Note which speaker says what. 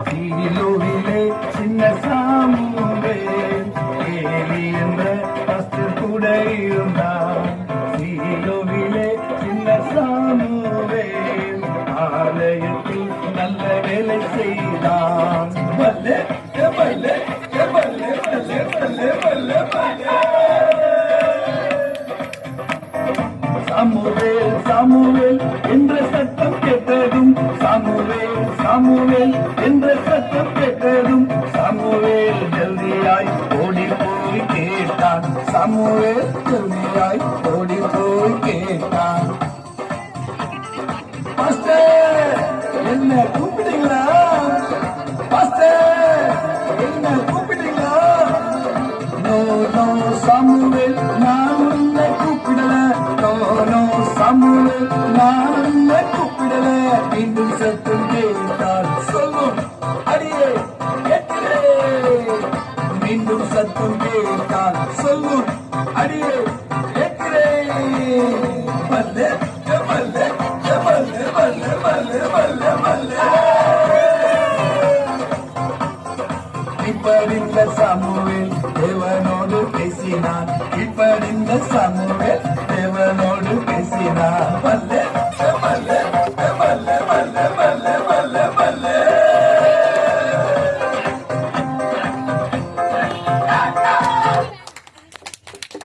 Speaker 1: சீலோவிலே சின்ன சாமுவே ஏலி என்ற பாஸ்டர் கூட இருந்தார். சீலோவிலே சின்ன சாமுவே ஆலயத்தில் நல்ல வேலை செய்தான். பல்லே பல்லே பல்லே பல்லே பல்லே பல்லே பல்லே. சாமுவேல் சாமுவேல் என்ற சத்தம் கேட்டதும் சாமுவேல் சாமுவேல் என்ற சத்தம் கேட்டதும் சாமுவேல் ஜல்தியாய் ஓடி போய் கேட்டான். சாமுவேல் ஜல்தியாய் ஓடி போய் கேட்டான். பாஸ்டர் என்ன கூப்பிட்டீங்களா? பாஸ்டர் என்ன கூப்பிட்டீங்களா? நோ நோ சாமுவேல் நான் உன்னை கூப்பிடல. நோ நோ சாமுவேல் நான் உன்னை கூப்பிடல. மீண்டும் சத்தம் கேட்டால் சொல்லும் அடியே கேட்கிறேன். மீண்டும் சத்தம் கேட்டால் சொல்லும் அடியே கேட்கிறேன். பல்லே பல்லே பல்லே பல்லே பல்லே பல்லே பல்லே. இப்படிந்த சாமுவேல் தேவனோடு பேசினான். இப்படிந்த சாமுவேல் தேவனோடு பேசினான்.